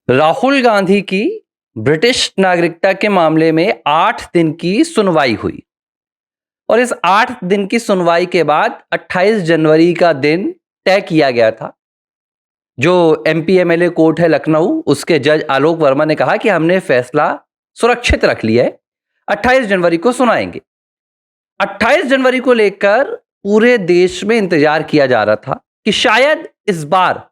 राहुल गांधी की ब्रिटिश नागरिकता के मामले में 8 दिन की सुनवाई हुई और इस 8 दिन की सुनवाई के बाद 28 जनवरी का दिन तय किया गया था। जो एमपी एमएलए कोर्ट है लखनऊ, उसके जज आलोक वर्मा ने कहा कि हमने फैसला सुरक्षित रख लिया है, 28 जनवरी को सुनाएंगे। 28 जनवरी को लेकर पूरे देश में इंतजार किया जा रहा था कि शायद इस बार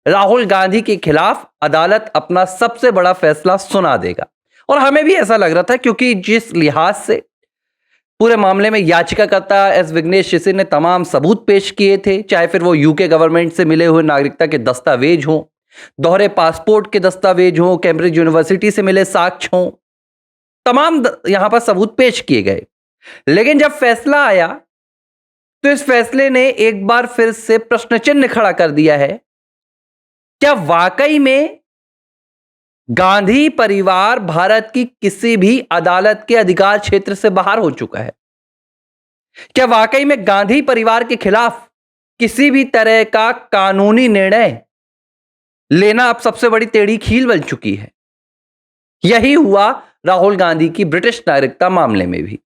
राहुल गांधी के खिलाफ अदालत अपना सबसे बड़ा फैसला सुना देगा। और हमें भी ऐसा लग रहा था, क्योंकि जिस लिहाज से पूरे मामले में याचिकाकर्ता एस विघ्नेश शिशिर ने तमाम सबूत पेश किए थे, चाहे फिर वो यूके गवर्नमेंट से मिले हुए नागरिकता के दस्तावेज हों, दोहरे पासपोर्ट के दस्तावेज हों, कैम्ब्रिज यूनिवर्सिटी से मिले साक्ष्य हों, तमाम यहां पर सबूत पेश किए गए। लेकिन जब फैसला आया तो इस फैसले ने एक बार फिर से प्रश्न चिन्ह खड़ा कर दिया है। क्या वाकई में गांधी परिवार भारत की किसी भी अदालत के अधिकार क्षेत्र से बाहर हो चुका है? क्या वाकई में गांधी परिवार के खिलाफ किसी भी तरह का कानूनी निर्णय लेना अब सबसे बड़ी टेढ़ी खील बन चुकी है? यही हुआ राहुल गांधी की ब्रिटिश नागरिकता मामले में भी।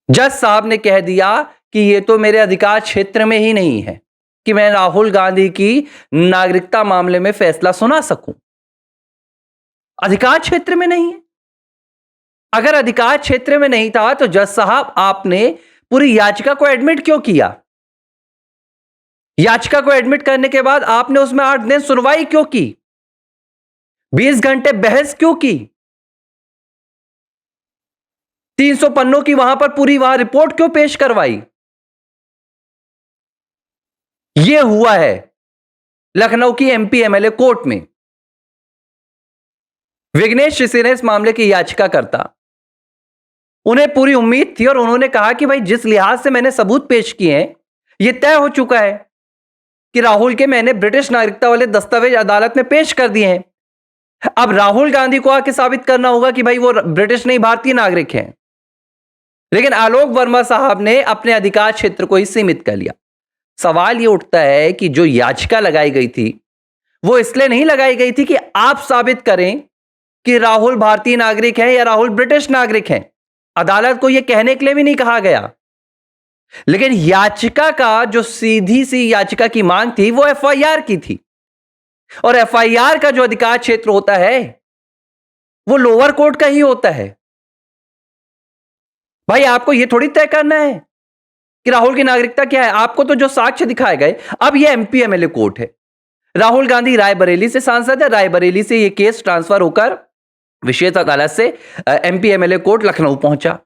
जज साहब ने कह दिया कि यह तो मेरे अधिकार क्षेत्र में ही नहीं है कि मैं राहुल गांधी की नागरिकता मामले में फैसला सुना सकूं। अधिकार क्षेत्र में नहीं है। अगर अधिकार क्षेत्र में नहीं था तो जज साहब आपने पूरी याचिका को एडमिट क्यों किया? याचिका को एडमिट करने के बाद आपने उसमें 8 दिन सुनवाई क्यों की? 20 घंटे बहस क्यों की? 300 पन्नों की वहां पर पूरी रिपोर्ट क्यों पेश करवाई? यह हुआ है लखनऊ की एमपी एमएलए कोर्ट में। विघ्नेश शिशिर ने इस मामले की याचिकाकर्ता, उन्हें पूरी उम्मीद थी और उन्होंने कहा कि भाई जिस लिहाज से मैंने सबूत पेश किए हैं, यह तय हो चुका है कि राहुल के मैंने ब्रिटिश नागरिकता वाले दस्तावेज अदालत में पेश कर दिए हैं। अब राहुल गांधी को आके साबित करना होगा कि भाई वो ब्रिटिश नहीं भारतीय नागरिक हैं। लेकिन आलोक वर्मा साहब ने अपने अधिकार क्षेत्र को ही सीमित कर लिया। सवाल यह उठता है कि जो याचिका लगाई गई थी वो इसलिए नहीं लगाई गई थी कि आप साबित करें कि राहुल भारतीय नागरिक है या राहुल ब्रिटिश नागरिक है। अदालत को यह कहने के लिए भी नहीं कहा गया। लेकिन याचिका का जो सीधी सी याचिका की मांग थी वो एफआईआर की थी, और एफआईआर का जो अधिकार क्षेत्र होता है वो लोअर कोर्ट का ही होता है। भाई आपको यह थोड़ी तय करना है कि राहुल की नागरिकता क्या है। आपको तो जो साक्ष्य दिखाए गए, अब यह एमपी एमएलए कोर्ट है। राहुल गांधी रायबरेली से सांसद है, रायबरेली से यह केस ट्रांसफर होकर विशेष अदालत से एमपी एमएलए कोर्ट लखनऊ पहुंचा।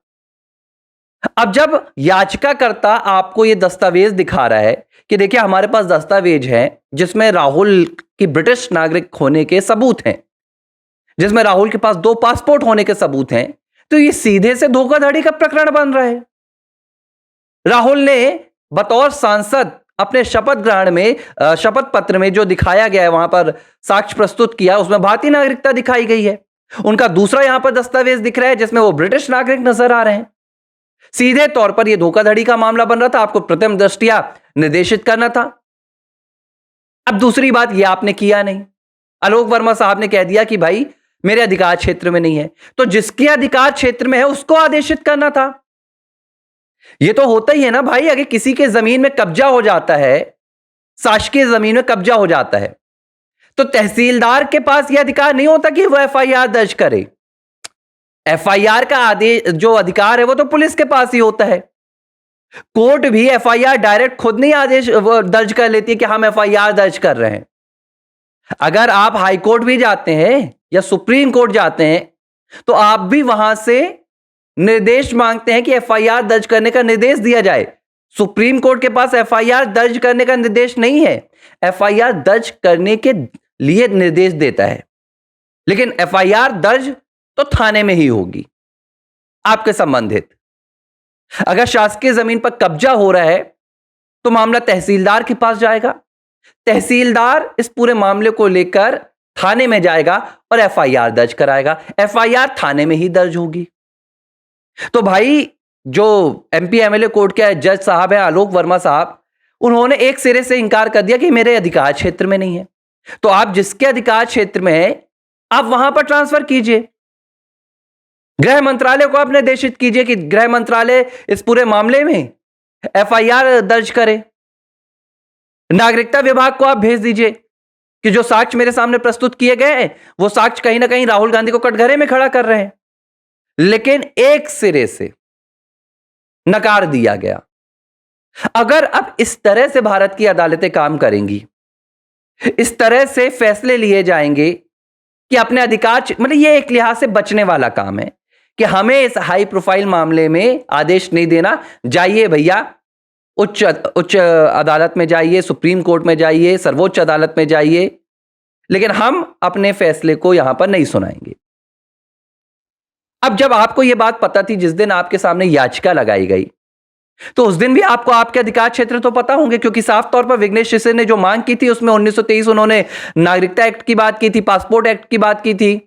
अब जब याचिकाकर्ता आपको यह दस्तावेज दिखा रहा है कि देखिए हमारे पास दस्तावेज है जिसमें राहुल की ब्रिटिश नागरिक होने के सबूत हैं, जिसमें राहुल के पास 2 पासपोर्ट होने के सबूत हैं, तो यह सीधे से धोखाधड़ी का प्रकरण बन रहा है। राहुल ने बतौर सांसद अपने शपथ ग्रहण में, शपथ पत्र में जो दिखाया गया है, वहां पर साक्ष्य प्रस्तुत किया, उसमें भारतीय नागरिकता दिखाई गई है। उनका दूसरा यहां पर दस्तावेज दिख रहा है जिसमें वो ब्रिटिश नागरिक नजर आ रहे हैं। सीधे तौर पर यह धोखाधड़ी का मामला बन रहा था, आपको प्रथम दृष्टया निर्देशित करना था। अब दूसरी बात, यह आपने किया नहीं। आलोक वर्मा साहब ने कह दिया कि भाई मेरे अधिकार क्षेत्र में नहीं है, तो जिसके अधिकार क्षेत्र में है उसको आदेशित करना था। यह तो होता ही है ना भाई, अगर किसी के जमीन में कब्जा हो जाता है, शासकीय जमीन में कब्जा हो जाता है, तो तहसीलदार के पास यह अधिकार नहीं होता कि वह एफआईआर दर्ज करे। एफआईआर का आदेश, जो अधिकार है वो तो पुलिस के पास ही होता है। कोर्ट भी एफआईआर डायरेक्ट खुद नहीं आदेश दर्ज कर लेती है कि हम एफआईआर दर्ज कर रहे हैं। अगर आप हाई कोर्ट भी जाते हैं या सुप्रीम कोर्ट जाते हैं तो आप भी वहां से निर्देश मांगते हैं कि एफआईआर दर्ज करने का निर्देश दिया जाए। सुप्रीम कोर्ट के पास एफआईआर दर्ज करने का निर्देश नहीं है, एफआईआर दर्ज करने के लिए निर्देश देता है। लेकिन एफआईआर दर्ज तो थाने में ही होगी आपके संबंधित। अगर शासकीय जमीन पर कब्जा हो रहा है तो मामला तहसीलदार के पास जाएगा, तहसीलदार इस पूरे मामले को लेकर थाने में जाएगा और एफआईआर दर्ज कराएगा। एफआईआर थाने में ही दर्ज होगी। तो भाई जो एमपी एमएलए कोर्ट के जज साहब है आलोक वर्मा साहब, उन्होंने एक सिरे से इंकार कर दिया कि मेरे अधिकार क्षेत्र में नहीं है। तो आप जिसके अधिकार क्षेत्र में है आप वहां पर ट्रांसफर कीजिए। गृह मंत्रालय को आप निर्देशित कीजिए कि गृह मंत्रालय इस पूरे मामले में एफआईआर दर्ज करे। नागरिकता विभाग को आप भेज दीजिए कि जो साक्ष्य मेरे सामने प्रस्तुत किए गए हैं वो साक्ष्य कहीं ना कहीं राहुल गांधी को कटघरे में खड़ा कर रहे हैं। लेकिन एक सिरे से नकार दिया गया। अगर अब इस तरह से भारत की अदालतें काम करेंगी, इस तरह से फैसले लिए जाएंगे कि अपने अधिकार, मतलब ये एक लिहाज से बचने वाला काम है कि हमें इस हाई प्रोफाइल मामले में आदेश नहीं देना, जाइए भैया उच्च अदालत में जाइए, सुप्रीम कोर्ट में जाइए, सर्वोच्च अदालत में जाइए, लेकिन हम अपने फैसले को यहां पर नहीं सुनाएंगे। अब जब आपको यह बात पता थी, जिस दिन आपके सामने याचिका लगाई गई, तो उस दिन भी आपको आपके अधिकार क्षेत्र तो पता होंगे, क्योंकि साफ तौर पर विघ्नेश शिष्य ने जो मांग की थी उसमें 1923 उन्होंने नागरिकता एक्ट की बात की थी, पासपोर्ट एक्ट की बात की थी,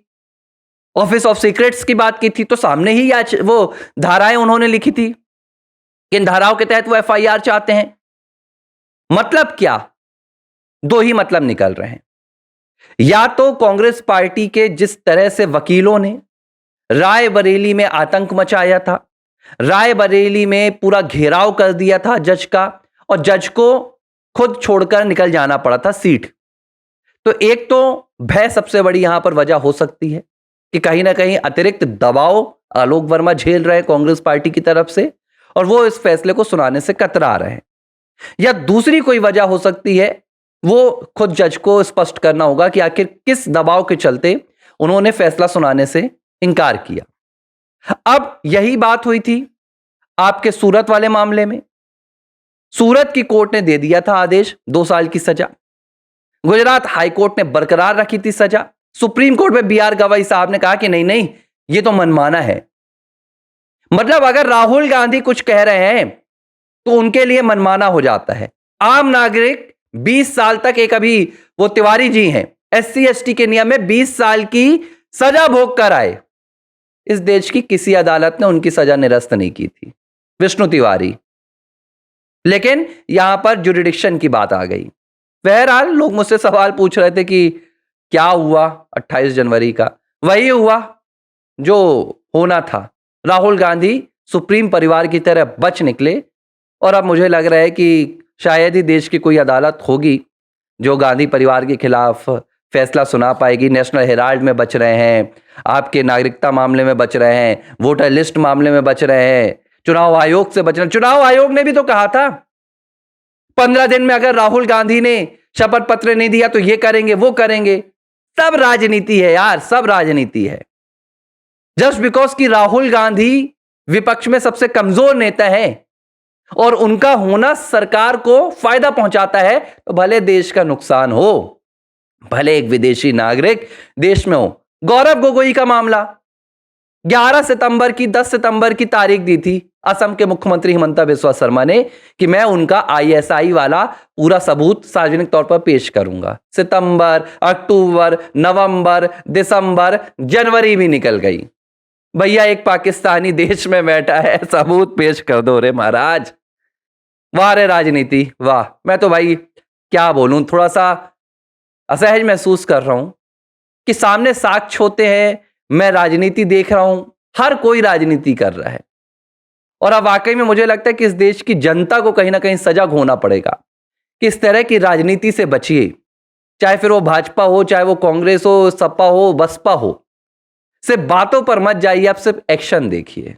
ऑफिस ऑफ सीक्रेट्स की बात की थी। तो सामने ही वो धाराएं उन्होंने लिखी थी, किन धाराओं के तहत वो एफआईआर चाहते हैं। मतलब क्या? दो ही मतलब निकल रहे हैं। या तो कांग्रेस पार्टी के जिस तरह से वकीलों ने रायबरेली में आतंक मचाया था, रायबरेली में पूरा घेराव कर दिया था जज का, और जज को खुद छोड़कर निकल जाना पड़ा था सीट। तो एक तो भय सबसे बड़ी यहां पर वजह हो सकती है कि कहीं ना कहीं अतिरिक्त दबाव आलोक वर्मा झेल रहे हैं कांग्रेस पार्टी की तरफ से, और वो इस फैसले को सुनाने से कतरा रहे हैं। या दूसरी कोई वजह हो सकती है, वो खुद जज को स्पष्ट करना होगा कि आखिर किस दबाव के चलते उन्होंने फैसला सुनाने से इनकार किया। अब यही बात हुई थी आपके सूरत वाले मामले में। सूरत की कोर्ट ने दे दिया था आदेश 2 साल की सजा। गुजरात हाई कोर्ट ने बरकरार रखी थी सजा। सुप्रीम कोर्ट में बीआर गवाई साहब ने कहा कि नहीं नहीं, ये तो मनमाना है। मतलब अगर राहुल गांधी कुछ कह रहे हैं तो उनके लिए मनमाना हो जाता है। आम नागरिक 20 साल तक, एक अभी वो तिवारी जी हैं, SC ST के नियम में 20 साल की सजा भोग कर आए। इस देश की किसी अदालत ने उनकी सजा निरस्त नहीं की थी, विष्णु तिवारी। लेकिन यहां पर जुरिडिक्शन की बात आ गई। बहरहाल लोग मुझसे सवाल पूछ रहे थे कि क्या हुआ 28 जनवरी का? वही हुआ जो होना था। राहुल गांधी सुप्रीम परिवार की तरह बच निकले, और अब मुझे लग रहा है कि शायद ही देश की कोई अदालत होगी जो गांधी परिवार के खिलाफ फैसला सुना पाएगी। नेशनल हेराल्ड में बच रहे हैं, आपके नागरिकता मामले में बच रहे हैं, वोटर लिस्ट मामले में बच रहे हैं, चुनाव आयोग से बच रहे हैं। चुनाव आयोग ने भी तो कहा था 15 दिन में अगर राहुल गांधी ने शपथ पत्र नहीं दिया तो ये करेंगे वो करेंगे। सब राजनीति है यार, सब राजनीति है। जस्ट बिकॉज कि राहुल गांधी विपक्ष में सबसे कमजोर नेता है और उनका होना सरकार को फायदा पहुंचाता है, तो भले देश का नुकसान हो, भले एक विदेशी नागरिक देश में हो। गौरव गोगोई का मामला 11 सितंबर की 10 सितंबर की तारीख दी थी असम के मुख्यमंत्री हिमंता बिस्वा शर्मा ने कि मैं उनका ISI वाला पूरा सबूत सार्वजनिक तौर पर पेश करूंगा। सितंबर, अक्टूबर, नवंबर, दिसंबर, जनवरी भी निकल गई। भैया एक पाकिस्तानी देश में बैठा है, सबूत पेश कर दो रे महाराज। वाह रे राजनीति, वाह। मैं तो भाई क्या बोलूं, थोड़ा सा असहज महसूस कर रहा हूं कि सामने साक्ष्य होते हैं, मैं राजनीति देख रहा हूं, हर कोई राजनीति कर रहा है। और अब वाकई में मुझे लगता है कि इस देश की जनता को कहीं ना कहीं सजग होना पड़ेगा कि इस तरह की राजनीति से बचिए। चाहे फिर वो भाजपा हो, चाहे वो कांग्रेस हो, सपा हो, बसपा हो, सिर्फ बातों पर मत जाइए, आप सिर्फ एक्शन देखिए।